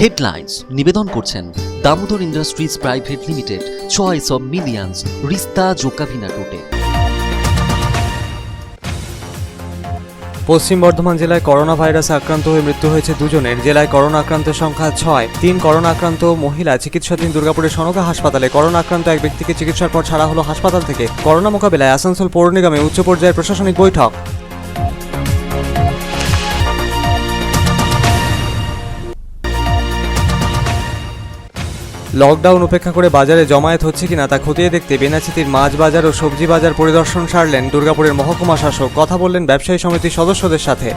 Headlines নিবেদন করছেন Damodar industries private limited, choice of millions, রিস্তা জোকাভিনা টোটে। পশ্চিম বর্ধমান জেলায় করোনা ভাইরাসে আক্রান্ত হয়ে মৃত্যু হয়েছে দুজনের। জেলায় করোনা আক্রান্তের সংখ্যা 6। 3 করোনা আক্রান্ত মহিলা চিকিৎসাধীন দুর্গাপুরের সনকা হাসপাতালে। করোনা আক্রান্ত এক ব্যক্তিকে চিকিৎসার পর ছাড়া হলো হাসপাতাল থেকে। করোনা মোকাবিলায় আসানসোল পৌর নিগমে উচ্চ পর্যায়ের প্রশাসনিক বৈঠক। লকডাউন উপেক্ষা করে বাজারে জমায়েত হচ্ছে কিনা তা খতিয়ে দেখতে বেনাচিতির মাছ বাজার ও সবজি বাজার পরিদর্শন সারলেন দুর্গাপুরের মহকুমা শাসক। কথা বললেন ব্যবসায়ী সমিতির সদস্যদের সাথে।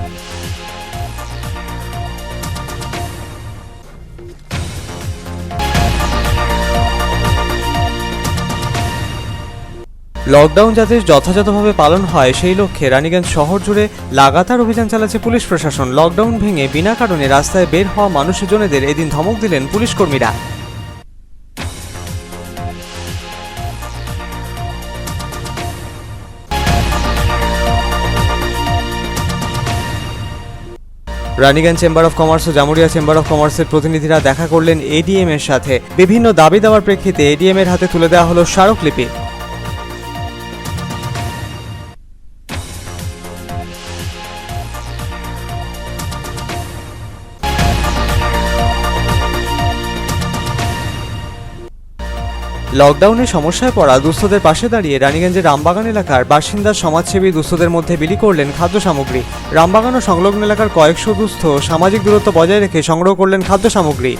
লকডাউন যাতে যথাযথভাবে পালন হয় সেই লক্ষ্যে রানীগঞ্জ শহর জুড়ে লাগাতার অভিযান চালাচ্ছে পুলিশ প্রশাসন। লকডাউন ভেঙে বিনা কারণে রাস্তায় বের হওয়া মানুষজনেদের এদিন ধমক দিলেন পুলিশ কর্মীরা। রানীগঞ্জ চেম্বার অফ কমার্স ও জামুরিয়া চেম্বার অফ কমার্সের প্রতিনিধিরা দেখা করলেন এডিএম এর সাথে। বিভিন্ন দাবি দেওয়ার প্রেক্ষিতে এডিএম এর হাতে তুলে দেওয়া হলো স্মারকলিপি। লকডাউনে সমস্যায় পড়া দুস্থদের পাশে দাঁড়িয়ে রানীগঞ্জের রামবাগান এলাকার বাসিন্দা সমাজসেবী দুস্থদের মধ্যে বিলি করলেন খাদ্য সামগ্রী। রামবাগান ও সংলগ্ন এলাকার কয়েকশো দুস্থ সামাজিক দূরত্ব বজায় রেখে সংগ্রহ করলেন খাদ্য সামগ্রী।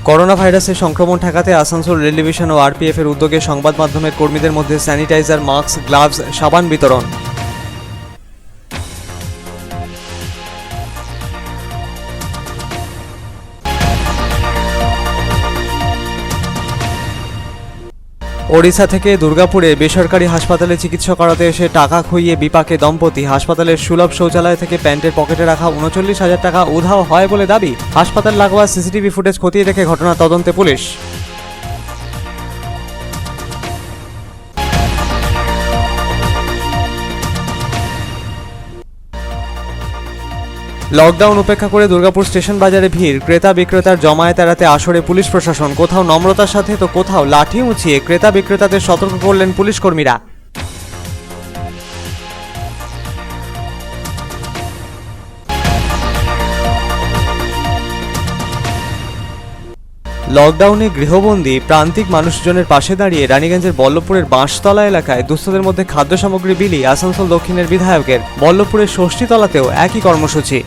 করোনা ভাইরাসের সংক্রমণ ঠেকাতে আসানসোল রেল ডিভিশন ও আরপিএফ এর উদ্যোগে সংবাদ মাধ্যমের কর্মীদের মধ্যে স্যানিটাইজার, মাস্ক, গ্লাভস, সাবান বিতরণ। ওড়িশা থেকে দুর্গাপুরে বেসরকারি হাসপাতালে চিকিৎসা করাতে এসে টাকা খুইয়ে বিপাকে দম্পতি। হাসপাতালের সুলভ শৌচালয় থেকে প্যান্টের পকেটে রাখা 39,000 টাকা উধাও হয় বলে দাবি। হাসপাতাল লাগোয়া সিসিটিভি ফুটেজ খতিয়ে দেখে ঘটনা তদন্তে পুলিশ। লকডাউন উপেক্ষা করে দুর্গাপুর স্টেশন বাজারে ভিড়, ক্রেতা বিক্রেতার জমায়েত এড়াতে আসরে পুলিশ প্রশাসন। কোথাও নম্রতার সাথে তো কোথাও লাঠি উঁচিয়ে ক্রেতা বিক্রেতাদের সতর্ক করলেন পুলিশ কর্মীরা। লকডাউনে গৃহবন্দী প্রান্তিক মানুষজনের পাশে দাঁড়িয়ে রানীগঞ্জের বল্লভপুরের বাঁশতলা এলাকায় দুস্থদের মধ্যে খাদ্য সামগ্রী বিলি আসানসোল দক্ষিণের বিধায়কের। বল্লভপুরের ষষ্ঠীতলাতেও একই কর্মসূচি।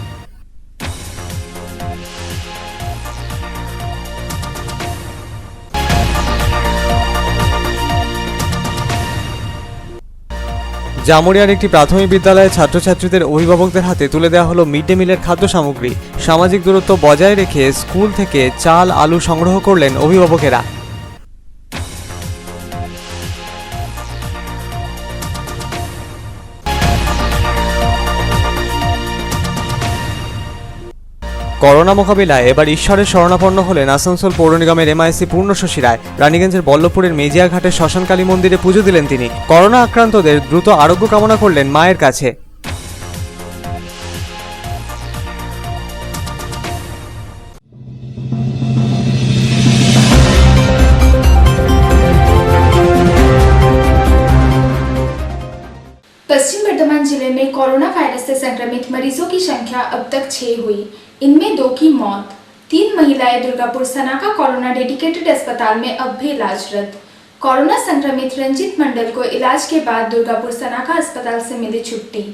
জামুরিয়ার একটি প্রাথমিক বিদ্যালয়ে ছাত্রছাত্রীদের অভিভাবকদের হাতে তুলে দেওয়া হলো মিড ডে মিলের খাদ্য সামগ্রী। সামাজিক দূরত্ব বজায় রেখে স্কুল থেকে চাল, আলু সংগ্রহ করলেন অভিভাবকেরা। করোনা মোকাবিলায় এবার ঈশ্বরের শরণাপন্ন হলেন আসানসোল পৌর নিগমের এমআইসি পূর্ণশশী রায়। রানীগঞ্জের বল্লভপুরের মেজিয়াঘাটের শ্মশানকালী মন্দিরে পুজো দিলেন তিনি। করোনা আক্রান্তদের দ্রুত আরোগ্য কামনা করলেন মায়ের কাছে। पश्चिम बर्धमान जिले में कोरोना वायरस से संक्रमित मरीजों की संख्या अब तक 6 हुई। इनमें 2 की मौत। 3 महिलाएं दुर्गापुर सनाका कोरोना डेडिकेटेड अस्पताल में अब भी इलाजरत। कोरोना संक्रमित रंजित मंडल को इलाज के बाद दुर्गापुर सनाका अस्पताल से मिली छुट्टी।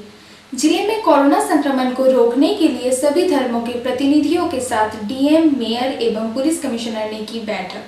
जिले में कोरोना संक्रमण को रोकने के लिए सभी धर्मों के प्रतिनिधियों के साथ डीएम, मेयर एवं पुलिस कमिश्नर ने की बैठक।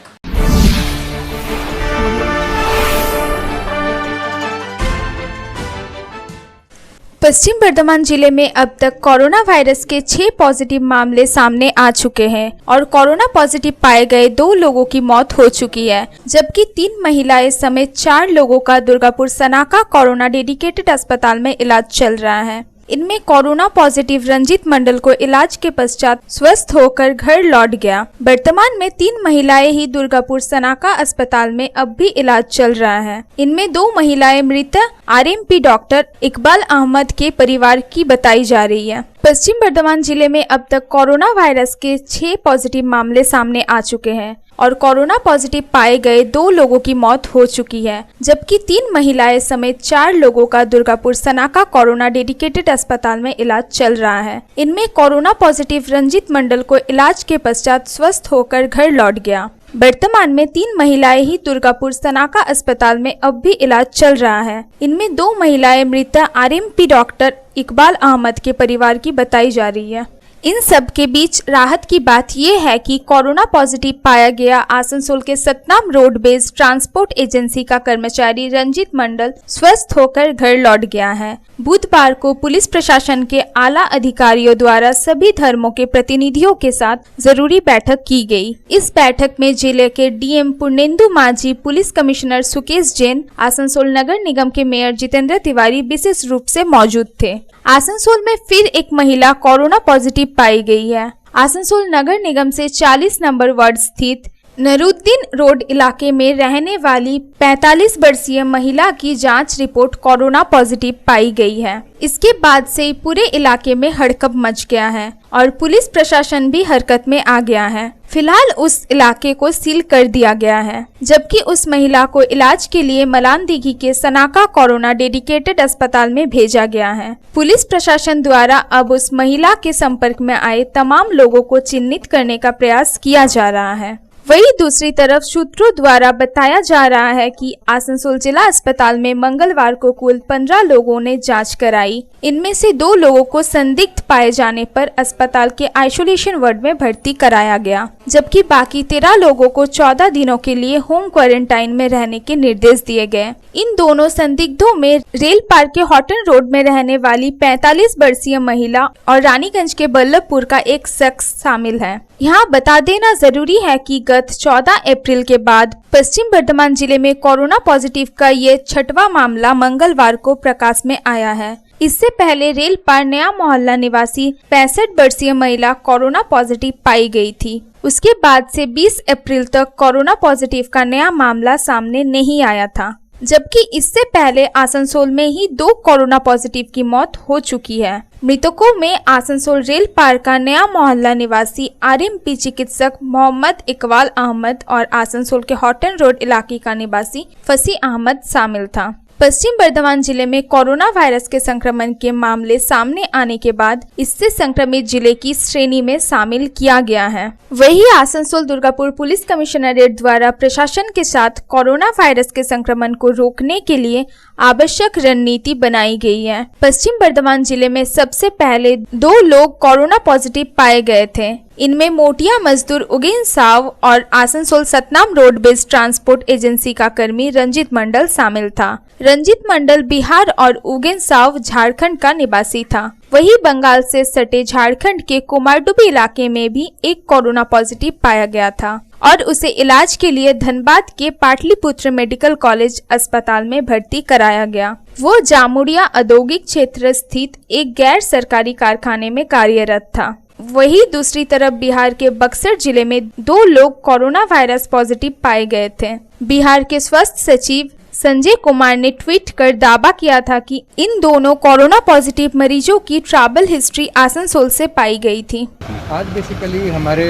पश्चिम बर्धमान जिले में अब तक कोरोना वायरस के 6 पॉजिटिव मामले सामने आ चुके हैं और कोरोना पॉजिटिव पाए गए 2 लोगों की मौत हो चुकी है, जबकि 3 महिलाएं समेत 4 लोगों का दुर्गापुर सनाका कोरोना डेडिकेटेड अस्पताल में इलाज चल रहा है। इनमें कोरोना पॉजिटिव रंजीत मंडल को इलाज के पश्चात स्वस्थ होकर घर लौट गया। वर्तमान में 3 महिलाएं ही दुर्गापुर सनाका अस्पताल में अब भी इलाज चल रहा है। इनमें 2 महिलाएं मृत आरएमपी डॉक्टर इकबाल अहमद के परिवार की बताई जा रही है। पश्चिम बर्धमान जिले में अब तक कोरोना वायरस के 6 पॉजिटिव मामले सामने आ चुके हैं और कोरोना पॉजिटिव पाए गए 2 लोगों की मौत हो चुकी है, जबकि 3 महिलाएं समेत 4 लोगों का दुर्गापुर सनाका कोरोना डेडिकेटेड अस्पताल में इलाज चल रहा है। इनमें कोरोना पॉजिटिव रंजीत मंडल को इलाज के पश्चात स्वस्थ होकर घर लौट गया। वर्तमान में 3 महिलाएं ही दुर्गापुर सनाका अस्पताल में अब भी इलाज चल रहा है। इनमें 2 महिलाएं मृत आरएमपी डॉक्टर इकबाल अहमद के परिवार की बताई जा रही है। इन सब के बीच राहत की बात यह है कि कोरोना पॉजिटिव पाया गया आसनसोल के Satnam road based transport agency का कर्मचारी रंजीत मंडल स्वस्थ होकर घर लौट गया है। बुधवार को पुलिस प्रशासन के आला अधिकारियों द्वारा सभी धर्मों के प्रतिनिधियों के साथ जरूरी बैठक की गई। इस बैठक में जिले के डीएम पूर्णेंदु माझी, पुलिस कमिश्नर सुकेश जैन, आसनसोल नगर निगम के मेयर जितेंद्र तिवारी विशेष रूप से मौजूद थे। आसनसोल में फिर एक महिला कोरोना पॉजिटिव पाई गई है। आसनसोल नगर निगम से 40 नंबर वार्ड स्थित नरुद्दीन रोड इलाके में रहने वाली 45 वर्षीय महिला की जांच रिपोर्ट कोरोना पॉजिटिव पाई गई है। इसके बाद से पूरे इलाके में हड़कंप मच गया है और पुलिस प्रशासन भी हरकत में आ गया है। फिलहाल उस इलाके को सील कर दिया गया है, जबकि उस महिला को इलाज के लिए मलानदीघी के सनाका कोरोना डेडिकेटेड अस्पताल में भेजा गया है। पुलिस प्रशासन द्वारा अब उस महिला के संपर्क में आए तमाम लोगों को चिन्हित करने का प्रयास किया जा रहा है। वहीं दूसरी तरफ सूत्रों द्वारा बताया जा रहा है कि आसनसोल जिला अस्पताल में मंगलवार को कुल 15 लोगों ने जांच कराई। इनमें से 2 लोगों को संदिग्ध पाए जाने पर अस्पताल के आइसोलेशन वार्ड में भर्ती कराया गया, जबकि बाकी 13 लोगों को 14 दिनों के लिए होम क्वारंटाइन में रहने के निर्देश दिए गए। इन दोनों संदिग्धों में रेल पार्क के हॉटन रोड में रहने वाली 45 वर्षीय महिला और रानीगंज के बल्लभपुर का एक शख्स शामिल है। यहाँ बता देना जरूरी है कि गत 14 अप्रैल के बाद पश्चिम बर्धमान जिले में कोरोना पॉजिटिव का ये 6वां मामला मंगलवार को प्रकाश में आया है। इससे पहले रेल पार नया मोहल्ला निवासी 65 वर्षीय महिला कोरोना पॉजिटिव पाई गई थी। उसके बाद से 20 अप्रैल तक कोरोना पॉजिटिव का नया मामला सामने नहीं आया था, जबकि इससे पहले आसनसोल में ही 2 कोरोना पॉजिटिव की मौत हो चुकी है। मृतकों में आसनसोल रेल पार का नया मोहल्ला निवासी आरएमपी चिकित्सक मोहम्मद इकबाल अहमद और आसनसोल के हॉटन रोड इलाके का निवासी फसी अहमद शामिल था। पश्चिम बर्धमान जिले में कोरोना वायरस के संक्रमण के मामले सामने आने के बाद इससे संक्रमित जिले की श्रेणी में शामिल किया गया है। वही आसनसोल दुर्गापुर पुलिस कमिश्नरेट द्वारा प्रशासन के साथ कोरोना वायरस के संक्रमण को रोकने के लिए आवश्यक रणनीति बनाई गई है। पश्चिम बर्धमान जिले में सबसे पहले 2 लोग कोरोना पॉजिटिव पाए गए थे। इनमें मोटिया मजदूर उगेन साव और Asansol Satnam road based transport agency का कर्मी रंजीत मंडल शामिल था। रंजीत मंडल बिहार और उगेन साव झारखंड का निवासी था। वही बंगाल से सटे झारखंड के कुमारडुबी इलाके में भी एक कोरोना पॉजिटिव पाया गया था और उसे इलाज के लिए धनबाद के पाटलिपुत्र मेडिकल कॉलेज अस्पताल में भर्ती कराया गया। वो जामुड़िया औद्योगिक क्षेत्र स्थित एक गैर सरकारी कारखाने में कार्यरत था। वही दूसरी तरफ बिहार के बक्सर जिले में 2 लोग कोरोना वायरस पॉजिटिव पाए गए थे। बिहार के स्वास्थ्य सचिव संजय कुमार ने ट्वीट कर दावा किया था कि इन दोनों कोरोना पॉजिटिव मरीजों की ट्रैवल हिस्ट्री आसनसोल से पाई गई थी। आज बेसिकली हमारे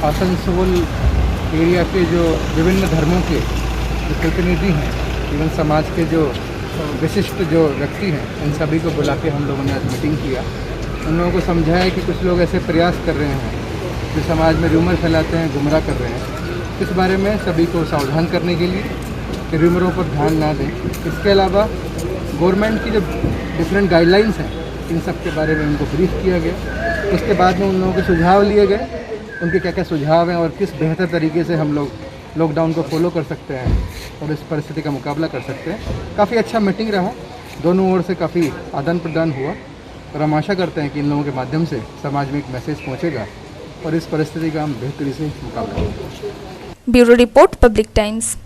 आसनसोल एरिया के जो विभिन्न धर्मों के जो प्रतिनिधि हैं, एवं समाज के जो विशिष्ट जो व्यक्ति हैं, इन सभी को बुला के हम लोगों ने आज मीटिंग किया। उन लोगों को समझाया कि कुछ लोग ऐसे प्रयास कर रहे हैं जो समाज में रूमर फैलाते हैं, गुमराह कर रहे हैं। इस बारे में सभी को सावधान करने के लिए कि रूमरों पर ध्यान ना दें। इसके अलावा गवर्नमेंट की जो डिफरेंट गाइडलाइंस हैं, इन सब के बारे में उनको ब्रीफ किया गया। उसके बाद में उन लोगों के सुझाव लिए गए, उनके क्या क्या सुझाव हैं और किस बेहतर तरीके से हम लोग लॉकडाउन को फॉलो कर सकते हैं और इस परिस्थिति का मुकाबला कर सकते हैं। काफ़ी अच्छा मीटिंग रहा, दोनों ओर से काफ़ी आदान प्रदान हुआ और हम आशा करते हैं कि इन लोगों के माध्यम से समाज में एक मैसेज पहुंचेगा और इस परिस्थिति का हम बेहतरी से मुकाबला करेंगे। Bureau report, public times.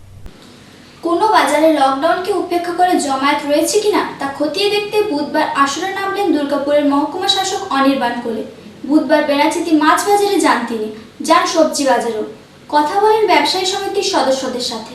কোনো বাজারে লকডাউনকে উপেক্ষা করে জমায়েত রয়েছে কিনা তা খতিয়ে দেখতে বুধবার আসরে নামলেন দুর্গাপুরের মহকুমা শাসক অনির্বাণ কোলে। বুধবার বেনাচিতি মাছ বাজারে যান তিনি, যান সবজি বাজারেও। কথা বলেন ব্যবসায়ী সমিতির সদস্যদের সাথে।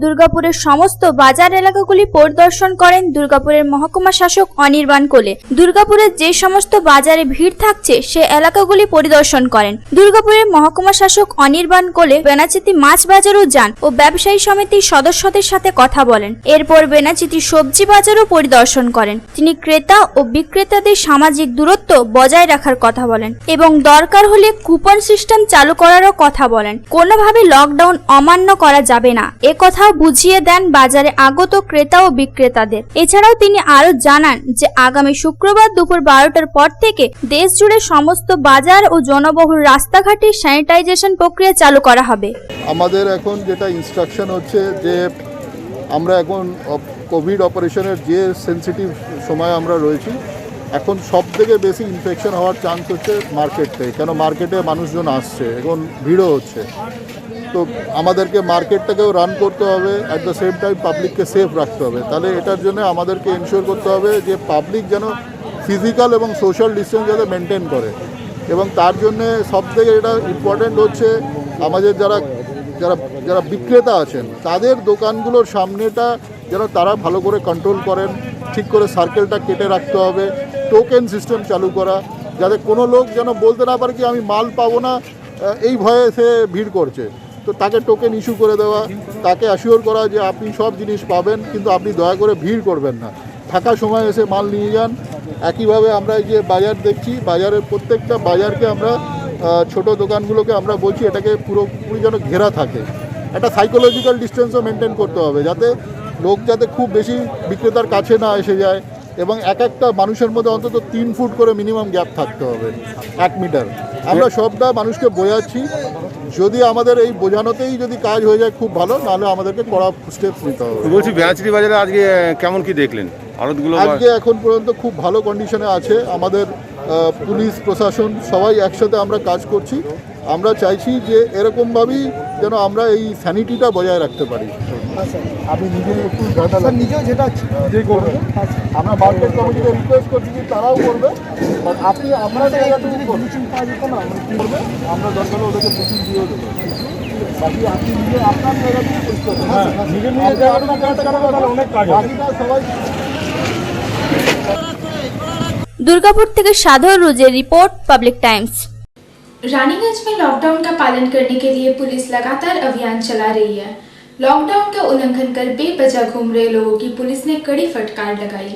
দুর্গাপুরের সমস্ত বাজার এলাকাগুলি পরিদর্শন করেন দুর্গাপুরের মহকুমা শাসক অনির্বাণ কোলে। দুর্গাপুরের যে সমস্ত বাজারে ভিড় থাকছে সে এলাকাগুলি পরিদর্শন করেন। দুর্গাপুরের মহকুমা শাসক অনির্বাণ কোলে বেনাচিতি মাছ বাজারও যান ও ব্যবসায়ী সমিতির সদস্যদের সাথে কথা বলেন। এরপর বেনাচিতি সবজি বাজারও পরিদর্শন করেন। তিনি ক্রেতা ও বিক্রেতাদের সামাজিক দূরত্ব বজায় রাখার কথা বলেন এবং দরকার হলে কুপন সিস্টেম চালু করারও কথা বলেন। কোনোভাবে লকডাউন অমান্য করা যাবে না, একথা বুঝিয়ে দেন বাজারে আগত ক্রেতা ও বিক্রেতাদের। এছাড়াও তিনি আরো জানান যে আগামী শুক্রবার দুপুর 12টার পর থেকে দেশ জুড়ে সমস্ত বাজার ও জনবহুল রাস্তাঘাটে স্যানিটাইজেশন প্রক্রিয়া চালু করা হবে। আমাদের এখন যেটা ইনস্ট্রাকশন হচ্ছে যে আমরা এখন কোভিড অপারেশনের যে সেন্সিটিভ সময় আমরা রয়েছি, এখন সব থেকে বেশি ইনফেকশন হওয়ার চান্স হচ্ছে মার্কেট থেকে, কেন মার্কেটে মানুষজন আসছে, এখন ভিড়ও হচ্ছে। তো আমাদেরকে মার্কেটটাকেও রান করতে হবে, অ্যাট দ্য সেম টাইম পাবলিককে সেফ রাখতে হবে। তাহলে এটার জন্য আমাদেরকে এনশিওর করতে হবে যে পাবলিক যেন ফিজিক্যাল এবং সোশ্যাল ডিস্টেন্স যাতে মেনটেন করে, এবং তার জন্যে সবথেকে এটা ইম্পর্ট্যান্ট হচ্ছে আমাদের যারা যারা যারা বিক্রেতা আছেন তাদের দোকানগুলোর সামনেটা যেন তারা ভালো করে কন্ট্রোল করেন, ঠিক করে সার্কেলটা কেটে রাখতে হবে, টোকেন সিস্টেম চালু করা, যাতে কোনো লোক যেন বলতে না পারে কি আমি মাল পাবো না, এই ভয়ে সে ভিড় করছে। তো তাকে টোকেন ইস্যু করে দেওয়া, তাকে অ্যাসিওর করা যে আপনি সব জিনিস পাবেন, কিন্তু আপনি দয়া করে ভিড় করবেন না, থাকার সময় এসে মাল নিয়ে যান। একইভাবে আমরা এই যে বাজার দেখছি, বাজারের প্রত্যেকটা বাজারকে আমরা ছোট দোকানগুলোকে আমরা বলছি এটাকে পুরোপুরি যেন ঘেরা থাকে। একটা সাইকোলজিক্যাল ডিস্টেন্সও মেনটেন করতে হবে, যাতে লোক যাতে খুব বেশি বিক্রেতার কাছে না এসে যায়, এবং এক একটা মানুষের মধ্যে অন্তত 3 ফুট করে মিনিমাম গ্যাপ থাকতে হবে, 1 মিটার। আমরা সবটা মানুষকে বোঝাচ্ছি, যদি আমাদের এই বোঝানোতেই যদি কাজ হয়ে যায় খুব ভালো, নাহলে আমাদেরকে কড়া স্টেপস নিতে হবে। বলছি বেনাচিতি বাজারে আজকে কেমন কি দেখলেন? আড়তগুলো আজকে এখন পর্যন্ত খুব ভালো কন্ডিশনে আছে। আমাদের পুলিশ প্রশাসন সবাই একসাথে আমরা কাজ করছি। আমরা চাইছি যে এরকমভাবেই যেন আমরা এই স্যানিটিটা বজায় রাখতে পারি। আমি নিজে একটু নিজেও যেটা নিজেই করবেন, আমরা মার্কেট কমিটিকে রিকোয়েস্ট করছি যে তারাও করবে, বাট আপনি আমরা পাওয়া যেত না করবে, আমরা দরকার হলে ওদেরকে বুকিং দিয়েও দেবো। বাকি আপনি নিজে আপনার জায়গা থেকে পরিষ্কার নিজে নিজে জায়গাটা অনেক কাজ, বাকিটা সবাই। दुर्गापुर থেকে সাধর রোজের রিপোর্ট, पब्लिक टाइम्स। रानीगंज में लॉकडाउन का पालन करने के लिए पुलिस लगातार अभियान चला रही है। लॉकडाउन का उल्लंघन कर बेवजह घूम रहे लोगों की पुलिस ने कड़ी फटकार लगाई।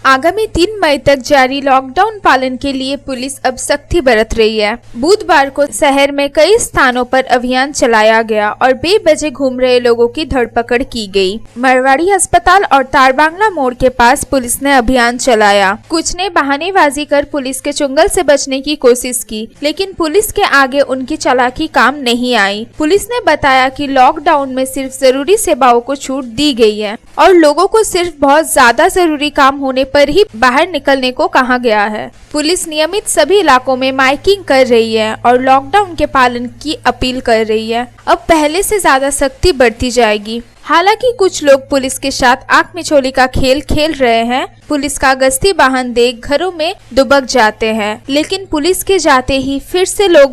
आगामी 3 मई तक जारी लॉकडाउन पालन के लिए पुलिस अब सख्ती बरत रही है। बुधवार को शहर में कई स्थानों पर अभियान चलाया गया और बेवजह घूम रहे लोगों की धरपकड़ की गई। मरवाड़ी अस्पताल और तारबांगला मोड़ के पास पुलिस ने अभियान चलाया। कुछ ने बहानेबाजी कर पुलिस के चुंगल से बचने की कोशिश की, लेकिन पुलिस के आगे उनकी चालाकी काम नहीं आई। पुलिस ने बताया कि लॉकडाउन में सिर्फ जरूरी सेवाओं को छूट दी गई है और लोगों को सिर्फ बहुत ज्यादा जरूरी काम होने पर ही बाहर निकलने को कहा गया है। पुलिस नियमित सभी इलाकों में माइकिंग कर रही है और लॉकडाउन के पालन की अपील कर रही है। अब पहले से ज्यादा सख्ती बढ़ती जाएगी। हालांकि कुछ लोग पुलिस के साथ आंख मिचौली का खेल खेल रहे हैं। पुलिस का गश्ती वाहन देख घरों में दुबक जाते हैं, लेकिन पुलिस के जाते ही फिर से लोग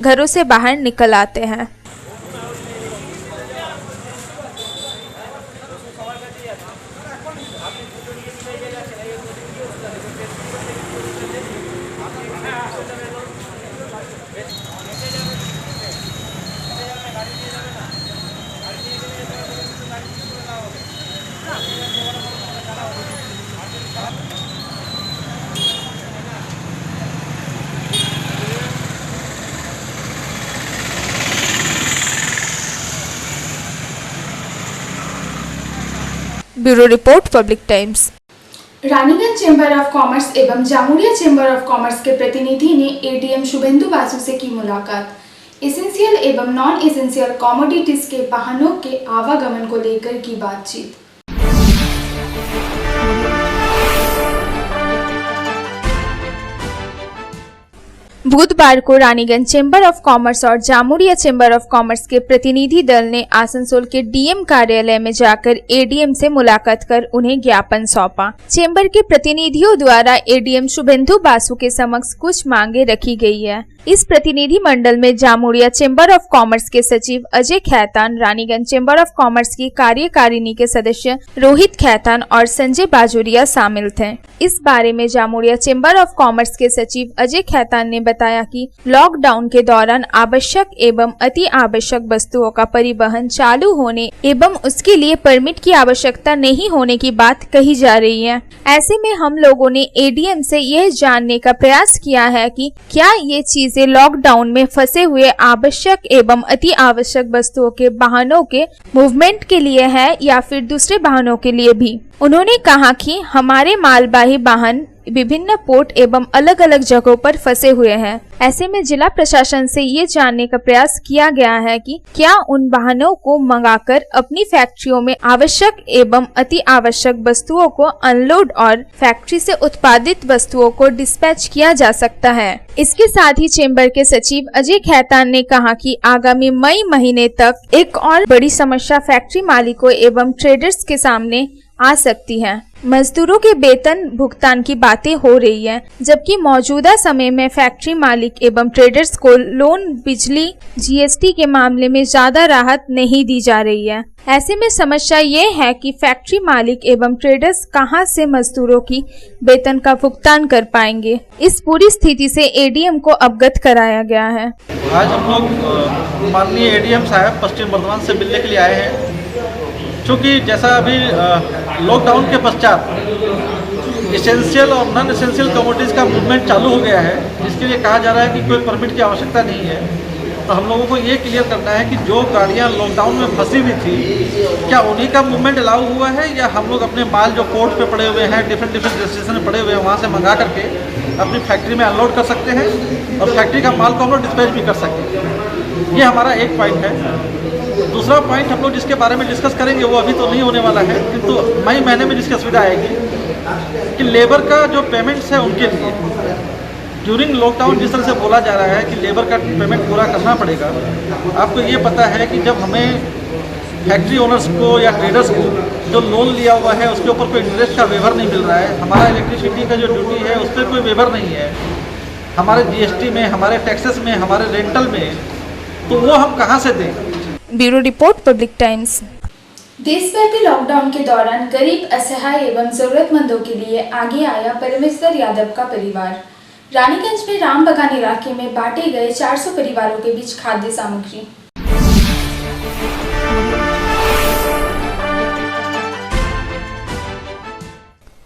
घरों से बाहर निकल आते हैं। Bureau report, public times. Raniganj chamber of commerce एवं जामुरिया चेंबर ऑफ कॉमर्स के प्रतिनिधि ने एडीएम शुभेंदु बासु से की मुलाकात। एसेंशियल एवं नॉन एसेंशियल कमोडिटीज के वाहनों के आवागमन को लेकर की बातचीत। बुधवार को रानीगंज चेंबर ऑफ कॉमर्स और जामुरिया चेंबर ऑफ कॉमर्स के प्रतिनिधि दल ने आसनसोल के डीएम कार्यालय में जाकर एडीएम से मुलाकात कर उन्हें ज्ञापन सौंपा। चेंबर के प्रतिनिधियों द्वारा एडीएम शुभेंदु बासु के समक्ष कुछ मांगे रखी गई है। इस प्रतिनिधि मंडल में जामुरिया चेंबर ऑफ कॉमर्स के सचिव Ajay Khaitan, Raniganj chamber of commerce की कार्यकारिणी के सदस्य रोहित खैतान और संजय बाजुरिया शामिल थे। इस बारे में जामुरिया चेंबर ऑफ कॉमर्स के सचिव अजय खैतान ने बताया कि लॉकडाउन के दौरान आवश्यक एवं अति आवश्यक वस्तुओं का परिवहन चालू होने एवं उसके लिए परमिट की आवश्यकता नहीं होने की बात कही जा रही है। ऐसे में हम लोगों ने एडीएम से यह जानने का प्रयास किया है कि क्या ये चीजें लॉकडाउन में फंसे हुए आवश्यक एवं अति आवश्यक वस्तुओं के वाहनों के मूवमेंट के लिए है या फिर दूसरे वाहनों के लिए भी। उन्होंने कहा कि हमारे मालवाही वाहन विभिन्न पोर्ट एवं अलग अलग जगहों पर फंसे हुए हैं। ऐसे में जिला प्रशासन से ये जानने का प्रयास किया गया है कि क्या उन वाहनों को मंगाकर अपनी फैक्ट्रियों में आवश्यक एवं अति आवश्यक वस्तुओं को अनलोड और फैक्ट्री से उत्पादित वस्तुओं को डिस्पैच किया जा सकता है। इसके साथ ही चेंबर के सचिव अजय खैतान ने कहा कि आगामी मई महीने तक एक और बड़ी समस्या फैक्ट्री मालिकों एवं ट्रेडर्स के सामने आ सकती है। मजदूरों के वेतन भुगतान की बातें हो रही है, जबकि मौजूदा समय में फैक्ट्री मालिक एवं ट्रेडर्स को लोन, बिजली, जीएसटी के मामले में ज्यादा राहत नहीं दी जा रही है। ऐसे में समस्या ये है कि फैक्ट्री मालिक एवं ट्रेडर्स कहां से मजदूरों की वेतन का भुगतान कर पाएंगे। इस पूरी स्थिति से एडीएम को अवगत कराया गया है। आज हम लोग माननीय एडीएम साहब पश्चिम बर्धमान से मिलने के लिए आए हैं, क्योंकि जैसा अभी लॉकडाउन के पश्चात एसेंशियल और नॉन एसेंशियल कमोडिटीज़ का मूवमेंट चालू हो गया है, जिसके लिए कहा जा रहा है कि कोई परमिट की आवश्यकता नहीं है। तो हम लोगों को ये क्लियर करना है कि जो गाड़ियाँ लॉकडाउन में फंसी हुई थी, क्या उन्हीं का मूवमेंट अलाउ हुआ है या हम लोग अपने माल जो पोर्ट पे पड़े हुए हैं, डिफरेंट डेस्टिनेशन में पड़े हुए हैं, वहाँ से मंगा करके अपनी फैक्ट्री में अनलोड कर सकते हैं और फैक्ट्री का माल को हम लोग डिस्पैच भी कर सकते हैं। ये हमारा एक पॉइंट है। दूसरा पॉइंट हम लोग जिसके बारे में डिस्कस करेंगे वो अभी तो नहीं होने वाला है, किंतु मई महीने में जिसकी सुविधा आएगी कि लेबर का जो पेमेंट्स है उनके लिए ड्यूरिंग लॉकडाउन जिस तरह से बोला जा रहा है कि लेबर का पेमेंट पूरा करना पड़ेगा। आपको ये पता है कि जब हमें फैक्ट्री ओनर्स को या ट्रेडर्स को जो लोन लिया हुआ है उसके ऊपर कोई इंटरेस्ट का वेवर नहीं मिल रहा है, हमारा इलेक्ट्रिसिटी का जो ड्यूटी है उस पर कोई वेवर नहीं है, हमारे जीएसटी में, हमारे टैक्सेस में, हमारे रेंटल में, तो वो हम कहाँ से दें। Bureau report, public times. देशव्यापी लॉकडाउन के दौरान गरीब, असहाय एवं जरूरतमंदों के लिए आगे आया परमेश्वर यादव का परिवार। रानीगंज में रामबगान इलाके में बांटे गए 400 परिवारों के बीच खाद्य सामग्री।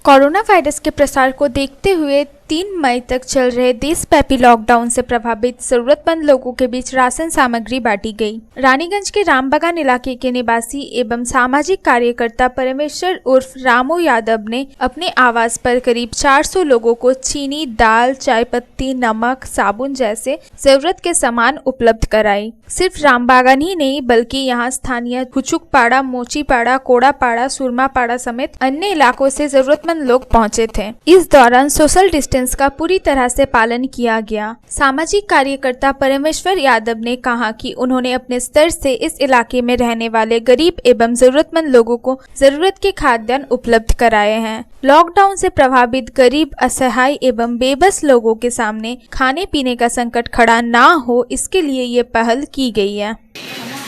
कोरोना वायरस के प्रसार को देखते हुए 3 मई तक चल रहे देशव्यापी लॉकडाउन से प्रभावित जरूरतमंद लोगों के बीच राशन सामग्री बांटी गई। रानीगंज के रामबगान इलाके के निवासी एवं सामाजिक कार्यकर्ता परमेश्वर उर्फ रामू यादव ने अपने आवास पर करीब 400 लोगों को चीनी, दाल, चाय पत्ती, नमक, साबुन जैसे जरूरत के सामान उपलब्ध कराए। सिर्फ रामबगान ही नहीं बल्कि यहाँ स्थानीय हुचुकपाड़ा, मोचीपाड़ा, कोड़ापाड़ा, सुरमापाड़ा समेत अन्य इलाकों से जरूरतमंद लोग पहुँचे थे। इस दौरान सोशल डिस्टेंस का पूरी तरह से पालन किया गया। सामाजिक कार्यकर्ता परमेश्वर यादव ने कहा कि उन्होंने अपने स्तर से इस इलाके में रहने वाले गरीब एवं जरूरतमंद लोगों को जरूरत के खाद्यान्न उपलब्ध कराए हैं। लॉकडाउन से प्रभावित गरीब, असहाय एवं बेबस लोगों के सामने खाने पीने का संकट खड़ा ना हो, इसके लिए ये पहल की गई है।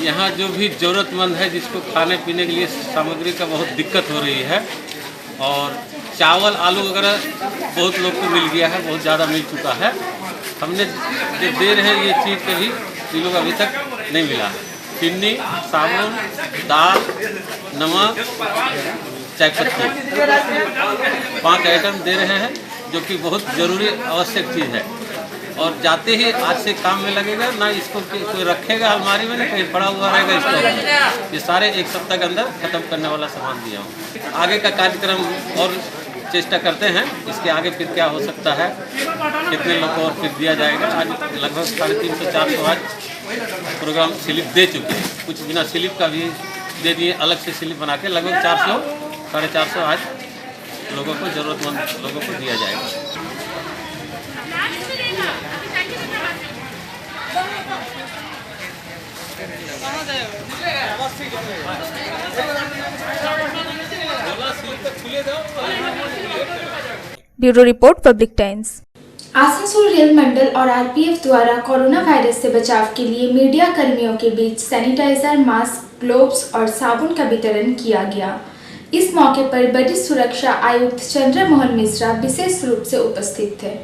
यहाँ जो भी जरूरतमंद है जिसको खाने पीने के लिए सामग्री का बहुत दिक्कत हो रही है, और चावल, आलू वगैरह बहुत लोग को मिल गया है, बहुत ज़्यादा मिल चुका है। हमने जो दे रहे हैं ये चीज़ कभी इन लोग अभी तक नहीं मिला है। चीनी, साबुन, दाल, नमक, चाय पत्ती, 5 आइटम दे रहे हैं जो कि बहुत ज़रूरी आवश्यक चीज़ है। और जाते ही आज से काम में लगेगा, ना इसको कोई रखेगा अलमारी में, ना कहीं पड़ा हुआ रहेगा इसको। ये सारे 1 सप्ताह के अंदर ख़त्म करने वाला सामान दिया हूँ। आगे का कार्यक्रम और चेष्टा करते हैं, इसके आगे फिर क्या हो सकता है, कितने लोग को और फिर दिया जाएगा। आज लगभग 350-400 आज प्रोग्राम स्लिप दे चुके हैं, कुछ बिना स्लिप का भी दे दिए, अलग से स्लिप बना के लगभग 400-450 आज लोगों को, ज़रूरतमंद लोगों को दिया जाएगा। Bureau report, public times. Asansol rail मंडल और आरपीएफ द्वारा कोरोना वायरस से बचाव के लिए मीडिया कर्मियों के बीच सैनिटाइजर, मास्क, ग्लोव्स और साबुन का वितरण किया गया। इस मौके पर वरिष्ठ सुरक्षा आयुक्त चंद्र मोहन मिश्रा विशेष रूप से उपस्थित थे।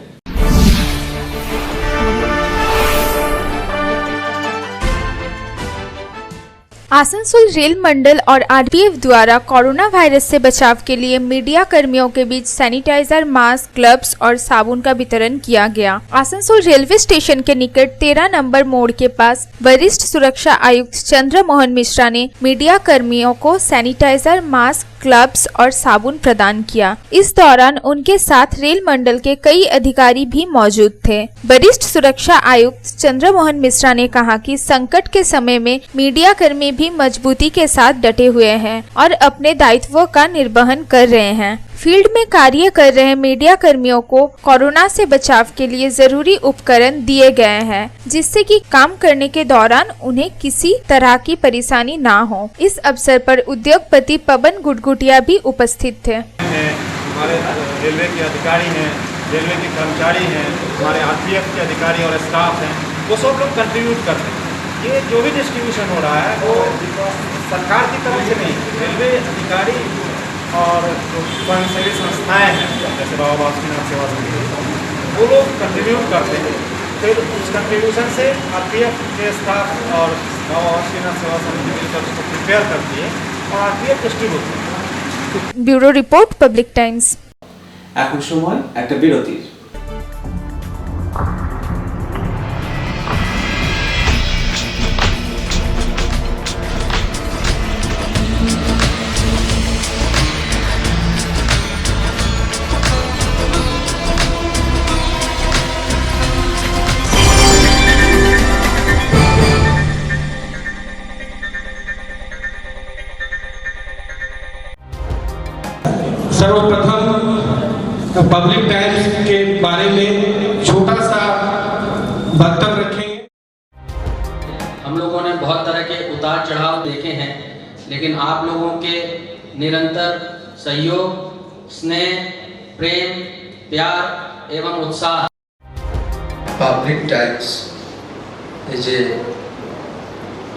आसनसोल रेल मंडल और आरपीएफ द्वारा कोरोना वायरस से बचाव के लिए मीडिया कर्मियों के बीच सैनिटाइजर, मास्क, ग्लव्स और साबुन का वितरण किया गया। आसनसोल रेलवे स्टेशन के निकट 13 नंबर मोड़ के पास वरिष्ठ सुरक्षा आयुक्त चंद्र मोहन मिश्रा ने मीडिया कर्मियों को सैनिटाइजर, मास्क, ग्लव्स और साबुन प्रदान किया। इस दौरान उनके साथ रेल मंडल के कई अधिकारी भी मौजूद थे। वरिष्ठ सुरक्षा आयुक्त चंद्र मोहन मिश्रा ने कहा कि संकट के समय में मीडिया कर्मी भी मजबूती के साथ डटे हुए हैं और अपने दायित्वों का निर्वहन कर रहे हैं। फील्ड में कार्य कर रहे मीडिया कर्मियों को कोरोना से बचाव के लिए जरूरी उपकरण दिए गए हैं, जिससे कि काम करने के दौरान उन्हें किसी तरह की परेशानी ना हो। इस अवसर पर उद्योगपति पवन गुटगुटिया भी उपस्थित थे। हमारे रेलवे के अधिकारी हैं, रेलवे के कर्मचारी हैं, हमारे आरपीएफ के अधिकारी और स्टाफ हैं, वो सब लोग कंट्रीब्यूट करते हैं। ये जो भी डिस्ट्रीब्यूशन हो रहा है वो सरकार की तरफ से नहीं, रेलवे अधिकारी और जो स्वयंसेवी संस्थाएं हैं जैसे बाबा बासुकीनाथ सेवा समिति, वो लोग कंट्रीब्यूट करते हैं। फिर उस कंट्रीब्यूशन से आरपीएफ के स्टाफ और बाबा बासुकीनाथ सेवा समिति मिलकर उसको प्रिपेयर करती है और आरपीएफ डिस्ट्रीब्यूट करती है। Bureau report, public times. এখন সময় একটা বিরতির। सर्वप्रथम पब्लिक टाइम्स के बारे में छोटा सा वक्तव्य रखेंगे। हम लोगों ने बहुत तरह के उतार चढ़ाव देखे हैं, लेकिन आप लोगों के निरंतर सहयोग, स्नेह, प्रेम, प्यार एवं उत्साह। পাবলিক টাইমস এই যে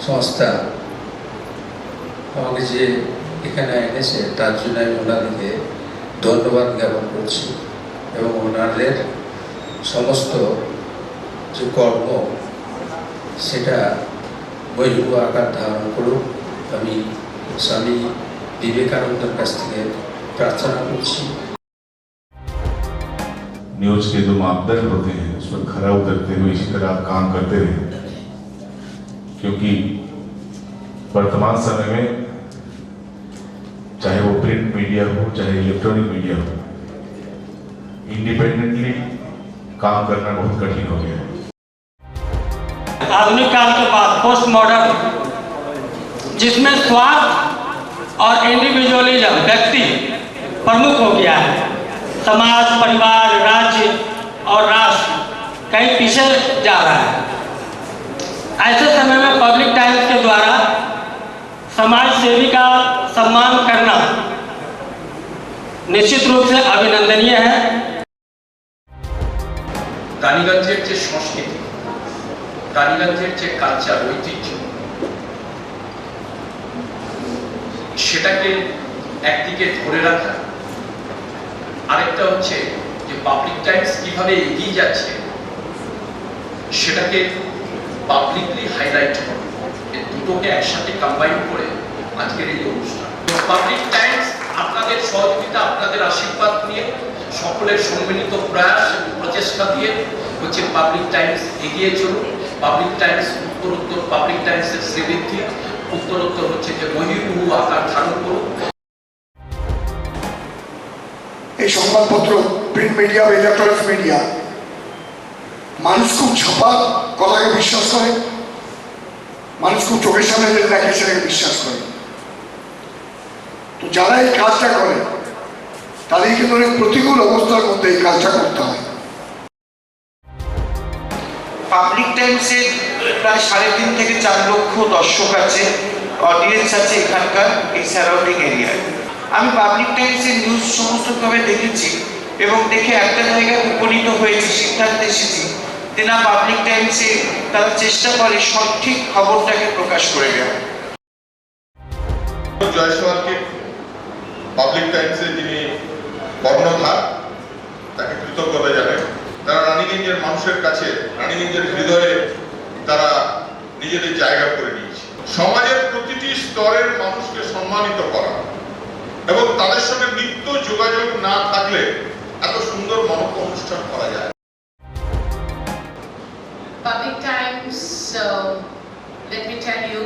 সংস্থা আমাকে যে এখানে এনেছে তার জন্য আমি ওনাদেরকে ধন্যবাদ জ্ঞাপন করছি এবং ওনাদের সমস্ত যে কর্ম সেটা বৈভব আকার ধারণ করুক আমি স্বামী বিবেকানন্দের কাছ থেকে প্রার্থনা করছি। न्यूज के जो मापदंड होते हैं उस पर खरा उतरते हुए इसी तरह आप काम करते रहे, क्योंकि वर्तमान समय में चाहे वो प्रिंट मीडिया हो चाहे इलेक्ट्रॉनिक मीडिया हो, इंडिपेंडेंटली काम करना बहुत कठिन हो गया है। आधुनिक काल के बाद पोस्ट मॉडर्न, जिसमें स्वार्थ और इंडिविजुअलिज्म व्यक्ति प्रमुख हो गया है, समाज, परिवार, राज्य और राष्ट्र कहीं पीछे जा रहा है। ऐसे समय में पब्लिक टाइम्स के द्वारा समाज सेवी का सम्मान करना निश्चित रूप से अभिनंदनीय है। রানীগঞ্জের যে সংস্কৃতি, রানীগঞ্জের যে কালচার, ঐতিহ্য, সেটাকে একদিকে ধরে রাখা, আরেকটা হচ্ছে যে পাবলিক টাইমস কিভাবে এগিয়ে যাচ্ছে সেটাকে পাবলিকলি হাইলাইট করা, এই দুটোকে একসাথে কম্বাইন করে আজকের এই অনুষ্ঠান। পাবলিক টাইমস আপনাদের সহযোগিতা, আপনাদের আশীর্বাদ নিয়ে, সকলের সম্মিলিত প্রয়াস প্রচেষ্টা দিয়ে হচ্ছে পাবলিক টাইমস এগিয়ে চলুন। পাবলিক টাইমস উত্তরোত্তর, পাবলিক টাইমসের শ্রীবৃদ্ধি উত্তরোত্তর হচ্ছে যে মহিমুহু আকার ধারণ করুন। এই সংবাদপত্র, প্রিন্ট মিডিয়া বা ইলেকট্রনিক্স মিডিয়া, মানুষ খুব ছাপা কথাকে বিশ্বাস করে, মানুষ খুব চোখের সামনে যেটা দেখে সেটাকে বিশ্বাস করে। তো যারা এই কাজটা করে তাদেরকে অনেক প্রতিকূল অবস্থার মধ্যে এই কাজটা করতে হয়। পাবলিক টাইমসে প্রায় 3.5 থেকে 4 লক্ষ দর্শক আছে, অডিয়েন্স আছে এখানকার এই সারাউন্ডিং এরিয়ায়। আমি পাবলিক টাইমসের নিউজ সমস্তভাবে দেখেছি এবং দেখে একটা জায়গায় উপনীত হয়েছি, সিদ্ধান্তে এসেছি যে না, পাবলিক টাইমসে তারা চেষ্টা করে সঠিক খবরটাকে প্রকাশ করে দেওয়া। জয়সওয়ালকে পাবলিক টাইমসে যিনি কর্ণধার, তাকে কৃতজ্ঞতা জানাই। তারা রানীগঞ্জের মানুষের কাছে, রানীগঞ্জের হৃদয়ে তারা নিজেদের জায়গা করে নিয়েছে। সমাজের প্রতিটি স্তরের মানুষকে সম্মানিত করা এবং তাদের সঙ্গে নিত্য যোগাযোগ না থাকলে এত সুন্দর মহৎ অনুষ্ঠান করা যায়। Public Times, let me tell you,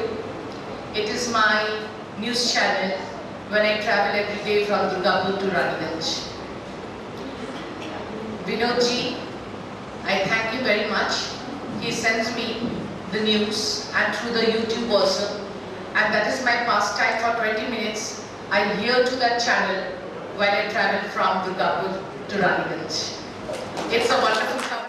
it is my news channel when I travel every day from Durgapur to Raniganj. Vinodji, I thank you very much. He sends me the news and through the YouTube also, and that is my pastime for 20 minutes. I hear to that channel while I travel from Durgapur to Raniganj. It's a wonderful company.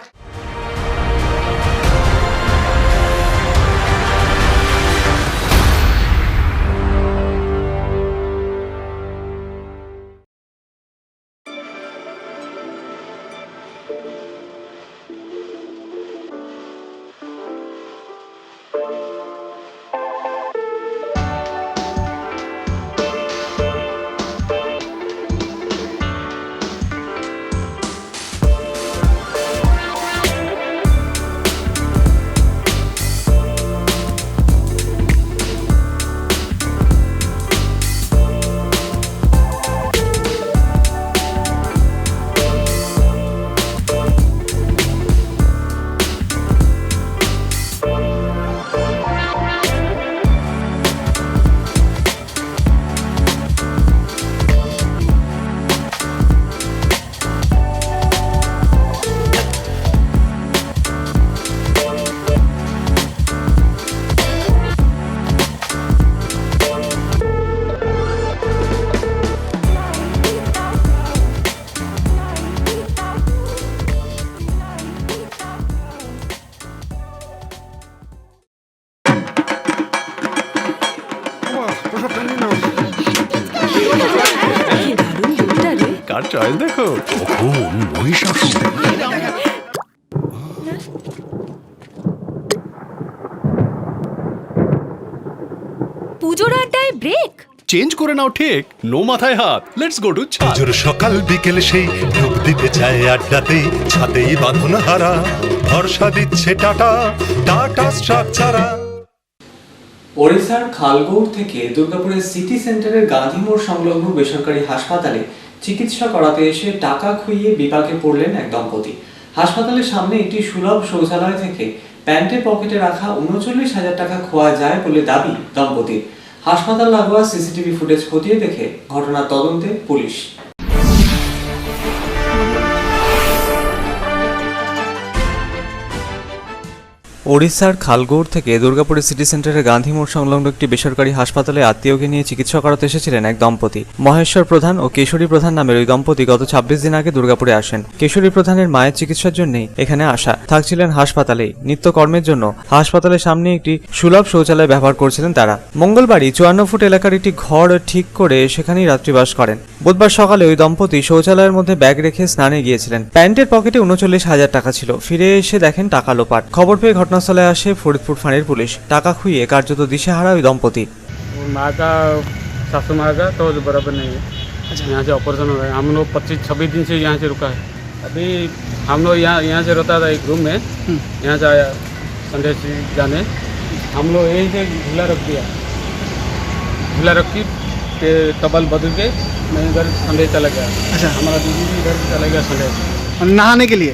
Car choice দেখো, কখন মহিষাসুর। পুজোর আড্ডায় break change করে নাও ঠিক, no মাথায় হাত, let's go to ছাদ। পুজোর সকাল বিকেল সেই ঢুক দিতে চায় আড্ডাতে, ছাদেই বাঁধন হারা ভরসা দিচ্ছে টাটা, টাটা স্ট্রাকচারা। ওড়িশার খালগৌড় থেকে দুর্গাপুরের সিটি সেন্টারের গান্ধী মোড় সংলগ্ন বেসরকারি হাসপাতালে চিকিৎসা করাতে এসে টাকা খুইয়ে বিপাকে পড়লেন এক দম্পতি। হাসপাতালের সামনে একটি সুলভ শৌচালয় থেকে প্যান্টের পকেটে রাখা ৩৯,০০০ টাকা খোয়া যায় বলে দাবি দম্পতির। হাসপাতাল লাগোয়া সিসিটিভি ফুটেজ খতিয়ে দেখে ঘটনার তদন্তে পুলিশ। ওড়িশার খালগৌড় থেকে দুর্গাপুরের সিটি সেন্টারের গান্ধী মোড় সংলগ্ন একটি বেসরকারি হাসপাতালে আত্মীয়কে নিয়ে চিকিৎসা করাতে এসেছিলেন এক দম্পতি। মহেশ্বর প্রধান ও কেশরী প্রধান নামের ওই দম্পতি গত ২৬ দিন আগে দুর্গাপুরে আসেন। কেশরী প্রধানের মায়ের চিকিৎসার জন্যই এখানে আসা, থাকছিলেন হাসপাতালেই। নিত্যকর্মের জন্য হাসপাতালের সামনে একটি সুলভ শৌচালয় ব্যবহার করছিলেন তারা। মঙ্গলবারই ৫৪ ফুট এলাকার একটি ঘর ঠিক করে সেখানেই রাত্রিবাস করেন। বুধবার সকালে ওই দম্পতি শৌচালয়ের মধ্যে ব্যাগ রেখে স্নানে গিয়েছিলেন। প্যান্টের পকেটে ৩৯,০০০ টাকা ছিল। ফিরে এসে দেখেন টাকা লোপাট। খবর পেয়ে ঘটনাস্থলে আসে ফরিদপুর ফাঁড়ির পুলিশ। টাকা খুইয়ে কার্যত দিশেহারা ওই দম্পতি। माँ का सासू माँ का तो बराबर नहीं है। यहाँ से ऑपरेशन हो रहा है। हम लोग 25-26 दिन से यहाँ से रुका है। अभी हम लोग यहाँ से रहता था एक रूम में, यहाँ से आया संडे से जाने, हम लोग यहीं से झूला रख दिया, झूला रख के टबल बदल के मैं इधर संडे चला गया। अच्छा, हमारा दीदी भी इधर चला गया संडे से नहाने के लिए।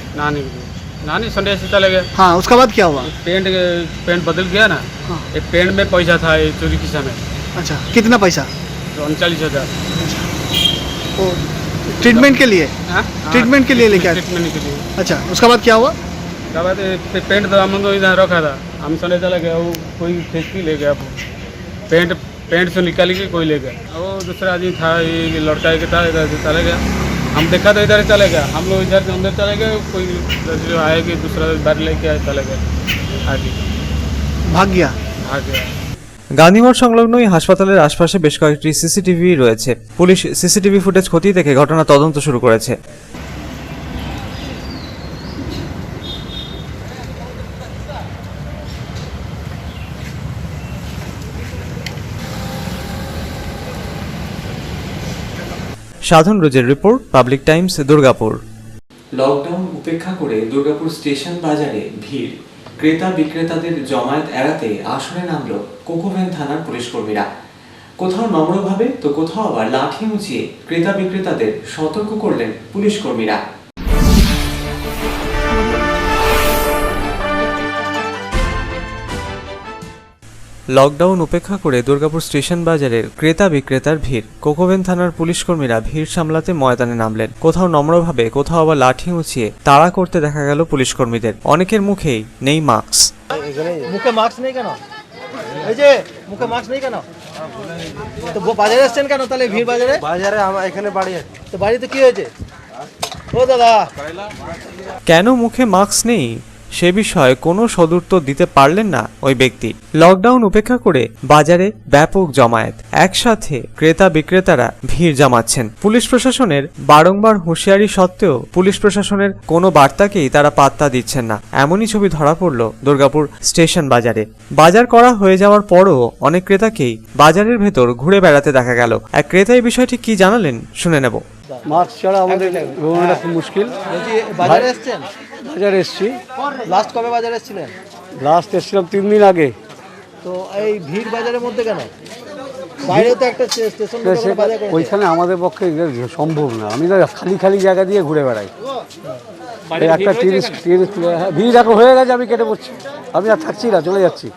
नहाने संडे से चला गया। हाँ, उसके बाद क्या हुआ? पेंट बदल गया ना। हाँ। एक पेंट में पैसा था ये चोरी की समय। अच्छा, कितना पैसा? 39,000। वो ट्रीटमेंट के लिए? ट्रीटमेंट के लिए लेके आए? ट्रीटमेंट के लिए। अच्छा, उसके बाद क्या हुआ? उसके बाद पेंट तो हम लोग इधर रखा था, हम संडे चला गया, वो कोई फेंक के ले गया। पेंट से निकाल के कोई ले गया। वो दूसरा आदमी था, ये लड़का के था, इधर से चला गया। हम देखा तो इधर चले गए, हम लोग इधर से अंदर चले गए, कोई जो आएगी दूसरा बार लेके आए चले गए आगे भाग गया। গান্ধীমঠ সংলগ্ন এই হাসপাতালের আশপাশে বেশ কয়েকটি সিসিটিভি রয়েছে। পুলিশ সিসিটিভি ফুটেজ খতিয়ে দেখে ঘটনা তদন্ত শুরু করেছে। সাধন রোজের report, public Times, Durgapur. Lockdown উপেক্ষা করে দুর্গাপুর স্টেশন বাজারে ভিড়, ক্রেতা বিক্রেতাদের জমায়েত এড়াতে আসরে নামল কোকোভেন থানার পুলিশ কর্মীরা। কোথাও নম্রভাবে তো কোথাও আবার লাঠি উঁচিয়ে ক্রেতা বিক্রেতাদের সতর্ক করলেন পুলিশ কর্মীরা। লকডাউন উপেক্ষা করে দুর্গাপুর স্টেশন বাজারের ক্রেতা বিক্রেতার ভিড়, কোকোভেন থানার পুলিশ কর্মীরা ভিড় সামলাতে ময়দানে নামলেন। কোথাও নম্রভাবে কোথাও আবার লাঠি উঁচিয়ে তাড়া করতে দেখা গেল পুলিশ কর্মীদের। অনেকের মুখেই নেই মাস্ক। মুখে মাস্ক নেই কেন? এই যে মুখে মাস্ক নেই কেন? তো বাজারে আসছেন কেন তাহলে? ভিড় বাজারে? বাজারে আমার এখানে বাড়ি আছে। তো বাড়িতে কি হয়েছে? ও দাদা, কেন মুখে মাস্ক নেই সে বিষয়ে কোনো সদুত্তর দিতে পারলেন না ওই ব্যক্তি। লকডাউন উপেক্ষা করে বাজারে ব্যাপক জমায়েত, একসাথে ক্রেতা বিক্রেতারা ভিড় জমাচ্ছেন। পুলিশ প্রশাসনের বারংবার হুঁশিয়ারি সত্ত্বেও পুলিশ প্রশাসনের কোনো বার্তাকেই তারা পাত্তা দিচ্ছেন না। এমনই ছবি ধরা পড়ল দুর্গাপুর স্টেশন বাজারে। বাজার করা হয়ে যাওয়ার পরও অনেক ক্রেতাকেই বাজারের ভেতর ঘুরে বেড়াতে দেখা গেল। এক ক্রেতা এই বিষয়টি কি জানালেন শুনে নেব। মাস্ক ছাড়া আমাদের ঘোরানোটা খুব মুশকিল। বাজারে এসছেন? বাজারে এসছি। লাস্ট কবে বাজারে এসেছিলেন? লাস্ট এসেছিলাম 3 দিন আগে। তো এই ভিড় বাজারের মধ্যে কেন? বাইরেও তো একটা স্টেশন বাজার করেছে। ওইখানে আমাদের পক্ষে সম্ভব না, আমি তো খালি খালি জায়গা দিয়ে ঘুরে বেড়াই। একটা ভিড় এখন হয়ে গেছে, আমি কেটে পড়ছি, আমি আর থাকছি না, চলে যাচ্ছি।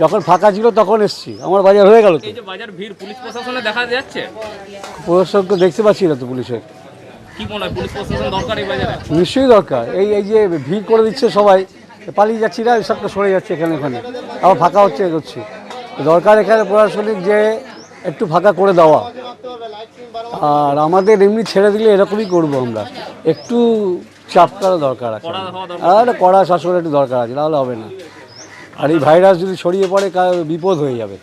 যখন ফাঁকা ছিল তখন এসছি, আমার বাজার হয়ে গেল। তো বাজার ভিড় পুলিশ প্রশাসনে দেখা যাচ্ছে? প্রশাসনকে দেখতে পাচ্ছি না তো পুলিশের। কি মনে হয় পুলিশ প্রশাসন দরকার এই বাজারে? নিশ্চয়ই দরকার। এই যে ভিড় করে দিচ্ছে সবাই, পালিয়ে যাচ্ছি না, সবটা সরে যাচ্ছে এখানে ওখানে, আবার ফাঁকা হচ্ছে এগোচ্ছি। দরকার এখানে প্রশাসনিক যে একটু ফাঁকা করে দেওয়া, আর আমাদের এমনি ছেড়ে দিলে এরকমই করবো আমরা। একটু চাপ করা দরকার আছে, আর কড়া শাসন একটু দরকার আছে, নাহলে হবে না। আর এই ভাইরাস যদি ছড়িয়ে পড়ে বিপদ হয়ে যাবে।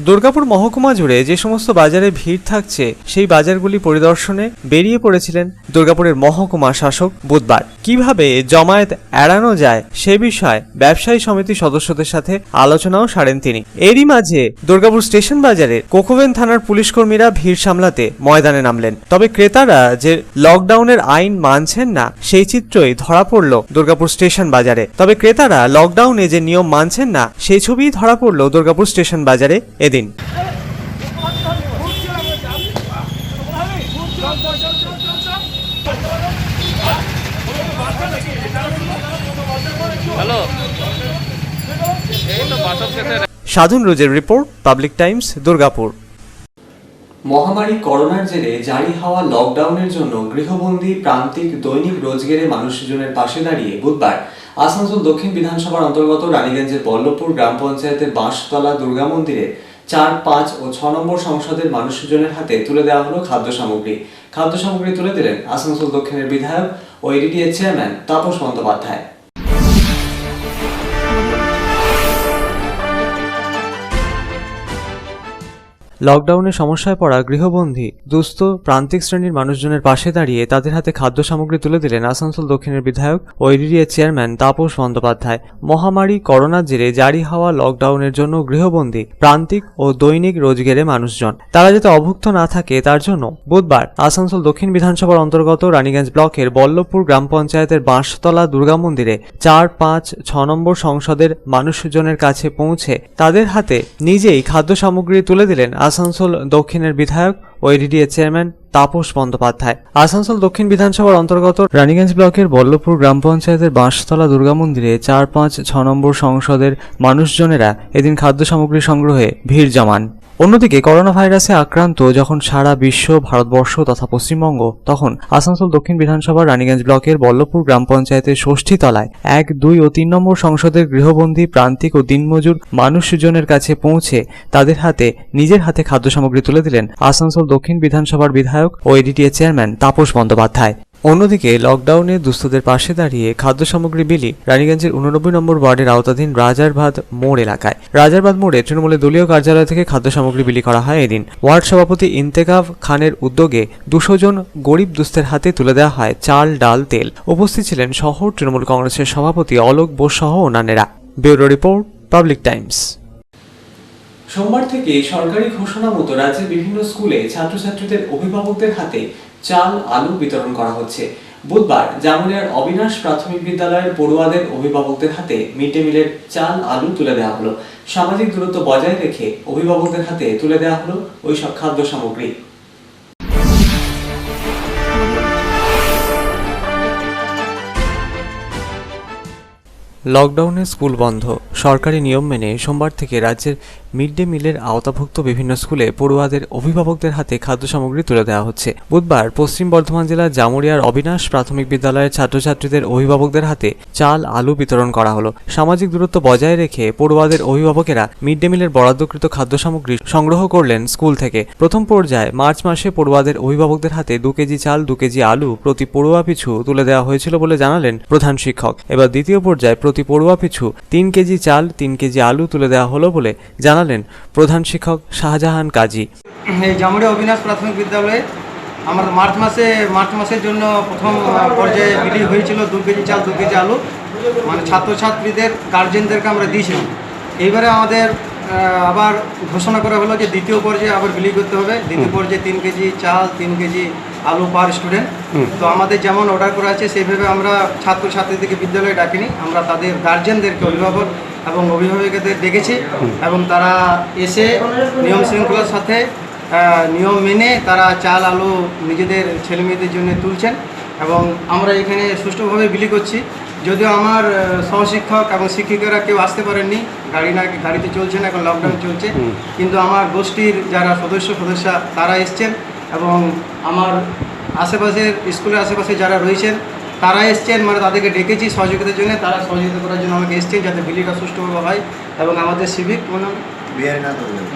দুর্গাপুর মহকুমা জুড়ে যে সমস্ত বাজারে ভিড় থাকছে সেই বাজারগুলি পরিদর্শনে বেরিয়ে পড়েছিলেন দুর্গাপুরের মহকুমা শাসক বুধবার। কিভাবে জমায়েত এড়ানো যায় সে বিষয়ে ব্যবসায়ী সমিতির সদস্যদের সাথে আলোচনাও সারেন তিনি। এরই মাঝে দুর্গাপুর স্টেশন বাজারে কোকোভেন থানার পুলিশ কর্মীরা ভিড় সামলাতে ময়দানে নামলেন। তবে ক্রেতারা যে লকডাউনের আইন মানছেন না সেই চিত্রই ধরা পড়ল দুর্গাপুর স্টেশন বাজারে। তবে ক্রেতারা লকডাউনে যে নিয়ম মানছেন না সেই ছবিই ধরা পড়ল দুর্গাপুর স্টেশন বাজারে এদিন। সাধন রোজের রিপোর্ট, পাবলিক টাইমস, দুর্গাপুর। মহামারী করোনার জেরে জারি হওয়া লকডাউনের জন্য গৃহবন্দী প্রান্তিক দৈনিক রোজগেরে মানুষজনের পাশে দাঁড়িয়ে বুধবার আসানসোল দক্ষিণ বিধানসভার অন্তর্গত রানীগঞ্জের বল্লভপুর গ্রাম পঞ্চায়েতের বাঁশতলা দুর্গা মন্দিরে 4, 5 ও 6 নম্বর সংসদের মানুষজনের হাতে তুলে দেওয়া হলো খাদ্য সামগ্রী। খাদ্য সামগ্রী তুলে দিলেন আসানসোল দক্ষিণের বিধায়ক ও এডিডিএ চেয়ারম্যান তাপস বন্দ্যোপাধ্যায়। লকডাউনে সমস্যায় পড়া গৃহবন্দী দুস্থ প্রান্তিক শ্রেণীর মানুষজনের পাশে দাঁড়িয়ে তাদের হাতে খাদ্য সামগ্রী তুলে দিলেন আসানসোল দক্ষিণের বিধায়ক ও এডিডিএ চেয়ারম্যান তাপস বন্দ্যোপাধ্যায়। মহামারী করোনার জেরে জারি হওয়া লকডাউনের জন্য গৃহবন্দী প্রান্তিক ও দৈনিক রোজগেরে মানুষজন তারা যাতে অভুক্ত না থাকে তার জন্য বুধবার আসানসোল দক্ষিণ বিধানসভার অন্তর্গত রানীগঞ্জ ব্লকের বল্লভপুর গ্রাম পঞ্চায়েতের বাঁশতলা দুর্গা মন্দিরে 4, 5, 6 নম্বর সংসদের মানুষজনের কাছে পৌঁছে তাদের হাতে নিজেই খাদ্য সামগ্রী তুলে দিলেন আসানসোল দক্ষিণের বিধায়ক ও এডিডিএ চেয়ারম্যান তাপস বন্দ্যোপাধ্যায়। আসানসোল দক্ষিণ বিধানসভার অন্তর্গত রানীগঞ্জ ব্লকের বল্লভপুর গ্রাম পঞ্চায়েতের বাঁশতলা দুর্গা মন্দিরে 4, 5, 6 নম্বর সংসদের মানুষজনেরা এদিন খাদ্য সামগ্রী সংগ্রহে ভিড় জমান। অন্যদিকে করোনা ভাইরাসে আক্রান্ত যখন সারা বিশ্ব, ভারতবর্ষ তথা পশ্চিমবঙ্গ, তখন আসানসোল দক্ষিণ বিধানসভার রানীগঞ্জ ব্লকের বল্লভপুর গ্রাম পঞ্চায়েতের ষষ্ঠী তলায় 1, 2 ও 3 নম্বর সংসদের গৃহবন্দী প্রান্তিক ও দিনমজুর মানুষজনের কাছে পৌঁছে তাদের হাতে নিজের হাতে খাদ্য সামগ্রী তুলে দিলেন আসানসোল দক্ষিণ বিধানসভার বিধায়ক ও এডিটিএ চেয়ারম্যান তাপস বন্দ্যোপাধ্যায়। অন্যদিকে লকডাউনে দুস্থদের পাশে দাঁড়িয়ে খাদ্য সামগ্রী বিলি রানীগঞ্জের 89 নম্বর ওয়ার্ডের আওতাধীন রাজারবাদ মোড় এলাকায়। রাজারবাদ মোড়ে তৃণমূলের দলীয় কার্যালয় থেকে খাদ্য সামগ্রী বিলি করা হয় এদিন। ওয়ার্ড সভাপতি ইন্তেকাব খানের উদ্যোগে 200 জন গরিব দুস্থের হাতে তুলে দেওয়া হয় চাল, ডাল, তেল। উপস্থিত ছিলেন শহর তৃণমূল কংগ্রেসের সভাপতি অলোক বোস সহ অন্যান্যরা। Bureau report, public Times. সোমবার থেকে সরকারি ঘোষণা মতো রাজ্যের বিভিন্ন স্কুলে ছাত্রছাত্রীদের অভিভাবকদের হাতে চাল, আলু বিতরণ করা হচ্ছে। বুধবার জামুরিয়ার অবিনাশ প্রাথমিক বিদ্যালয়ের পড়ুয়াদের অভিভাবকদের হাতে মিড ডে মিলের চাল, আলু তুলে দেওয়া হলো। সামাজিক দূরত্ব বজায় রেখে অভিভাবকদের হাতে তুলে দেওয়া হলো ওই সব খাদ্য সামগ্রী। লকডাউনে স্কুল বন্ধ, সরকারি নিয়ম মেনে সোমবার থেকে রাজ্যের মিড ডে মিলের আওতাভুক্ত বিভিন্ন স্কুলে পড়ুয়াদের অভিভাবকদের হাতে খাদ্য সামগ্রী তুলে দেওয়া হচ্ছে। বুধবার পশ্চিম বর্ধমান জেলার জামুরিয়ার অবিনাশ প্রাথমিক বিদ্যালয়ের ছাত্রছাত্রীদের অভিভাবকদের হাতে চাল, আলু বিতরণ করা হলো। সামাজিক দূরত্ব বজায় রেখে পড়ুয়াদের অভিভাবকেরা মিড ডে মিলের বরাদ্দকৃত খাদ্য সামগ্রী সংগ্রহ করলেন স্কুল থেকে। প্রথম পর্যায়ে মার্চ মাসে পড়ুয়াদের অভিভাবকদের হাতে 2 কেজি চাল, 2 কেজি আলু প্রতি পড়ুয়া পিছু তুলে দেওয়া হয়েছিল বলে জানালেন প্রধান শিক্ষক। এবার দ্বিতীয় পর্যায়ে প্রতি পড়ুয়া পিছু 3 কেজি চাল, 3 কেজি আলু তুলে দেওয়া হলো বলে জানালেন প্রধান শিক্ষক শাহজাহান কাজী। এই জামুরিয়া অবিনাশ প্রাথমিক বিদ্যালয়ে আমাদের মার্চ মাসের জন্য প্রথম পর্যায়ে বিলি হয়েছিল 2 কেজি চাল, 2 কেজি আলু, মানে ছাত্রছাত্রীদের গার্জেনদেরকে আমরা দিয়েছিলাম। এইবারে আমাদের আবার ঘোষণা করা হলো যে দ্বিতীয় পর্যায়ে আবার বিলি করতে হবে। দ্বিতীয় পর্যায়ে 3 কেজি চাল, 3 কেজি আলু পার স্টুডেন্ট। তো আমাদের যেমন অর্ডার করা আছে সেইভাবে আমরা ছাত্রছাত্রীদেরকে বিদ্যালয়ে ডাকিনি, আমরা তাদের গার্জেনদেরকে, অভিভাবক এবং অভিভাবকদের ডেকেছি এবং তারা এসে নিয়ম শৃঙ্খলার সাথে নিয়ম মেনে তারা চাল, আলু নিজেদের ছেলেমেয়েদের জন্য তুলছেন এবং আমরা এখানে সুষ্ঠুভাবে বিলি করছি। যদিও আমার সহশিক্ষক এবং শিক্ষিকারা কেউ আসতে পারেননি, গাড়িতে চলছে না, এখন লকডাউন চলছে, কিন্তু আমার গোষ্ঠীর যারা সদস্যা তারা এসছেন এবং আমার আশেপাশের স্কুলের আশেপাশে যারা রয়েছেন তারা এসছেন, মানে তাদেরকে ডেকেছি সহযোগিতার জন্য, তারা সহযোগিতা করার জন্য আমাকে এসছেন যাতে বিলিটা সুষ্ঠুভাবে হয়। এবং আমাদের সিভিক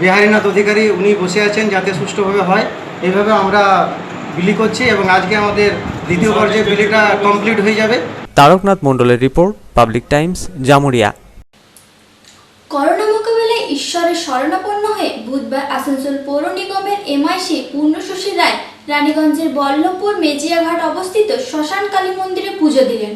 বিহারীনাথ অধিকারী উনি বসে আছেন যাতে সুষ্ঠুভাবে হয়। এইভাবে আমরা বিলি করছি এবং আজকে আমাদের দ্বিতীয় পর্যায়ে বিলিটা কমপ্লিট হয়ে যাবে। তারকনাথ মণ্ডলের report, public Times, Jamuria. Corona মোকাবিলায় ঈশ্বরের শরণাপন্ন হয়ে বুধবার আসানসোল পৌর নিগমের এমআইসি পূর্ণশশী রায় রানীগঞ্জের বল্লভপুর মেজিয়াঘাট অবস্থিত শ্মশান কালী মন্দিরে পুজো দিলেন।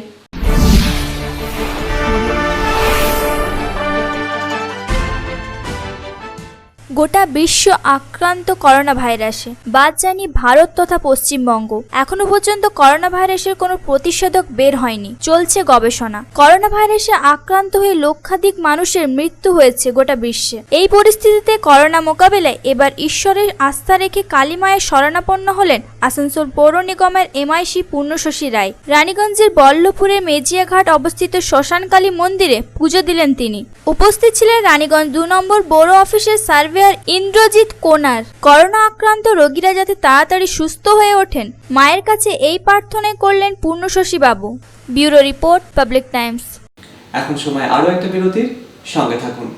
গোটা বিশ্ব আক্রান্ত করোনা ভাইরাসে, বাদ জানি ভারত তথা পশ্চিমবঙ্গ। এখনো পর্যন্ত করোনা ভাইরাসের কোনো প্রতিষেধক বের হয়নি, চলছে গবেষণা। করোনা ভাইরাসে আক্রান্ত হয়ে লক্ষাধিক মানুষের মৃত্যু হয়েছে গোটা বিশ্বে। এই পরিস্থিতিতে করোনা মোকাবিলায় এবার ঈশ্বরের আস্থা রেখে কালী মায়ের শরণাপন্ন হলেন আসানসোল পৌর নিগমের এমআইসি পূর্ণশশী রায়। রানীগঞ্জের বল্লভপুরে মেজিয়াঘাট অবস্থিত শ্মশান কালী মন্দিরে পুজো দিলেন তিনি। উপস্থিত ছিলেন রানীগঞ্জ 2 নম্বর বড় অফিসের সার্ভেয়ার ইন্দ্রজিৎ কোনার। করোনা আক্রান্ত রোগীরা যাতে তাড়াতাড়ি সুস্থ হয়ে ওঠেন, মায়ের কাছে এই প্রার্থনাই করলেন পূর্ণশশী বাবু। Bureau report, public Times. এখন সময় আরো একটা বিরতির, সঙ্গে থাকুন।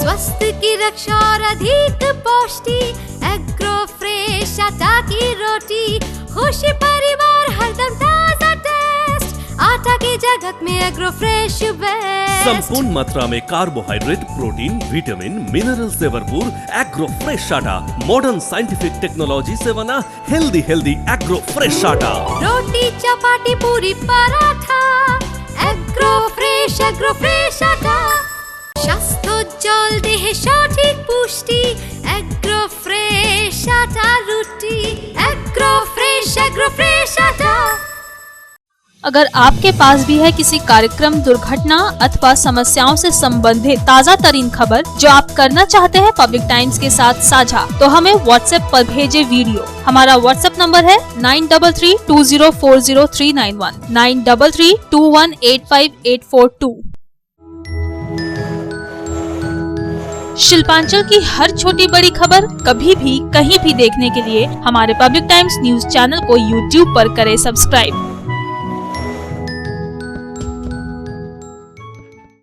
स्वास्थ्य की रक्षा और अधिक पौष्टि, एग्रो फ्रेश आटा की रोटी, खुशी परिवार हरदम ताजा टेस्ट, आटा की जगत में एग्रो फ्रेश बेस्ट। संपूर्ण मात्रा में कार्बोहाइड्रेट, प्रोटीन, विटामिन, मिनरल से भरपूर एग्रो फ्रेश आटा, मॉडर्न साइंटिफिक टेक्नोलॉजी से बना हेल्दी एग्रो फ्रेश आटा। रोटी, चपाती, पूरी, पराठा, एग्रो फ्रेश आटा। স্বাস্থ্যোজ্জ্বল দেহে সঠিক পুষ্টি, এগ্রো ফ্রেশ আটা রুটি, এগ্রো ফ্রেশ अगर आपके पास भी है किसी कार्यक्रम, दुर्घटना अथवा समस्याओं से संबंधित ताज़ा तरीन खबर जो आप करना चाहते हैं पब्लिक टाइम्स के साथ साझा, तो हमें व्हाट्सएप पर भेजे वीडियो। हमारा व्हाट्सएप नंबर है 9332040391 9332185842। शिल्पांचल की हर छोटी बड़ी खबर कभी भी कहीं भी देखने के लिए हमारे पब्लिक टाइम्स न्यूज चैनल को YouTube पर करें सब्सक्राइब।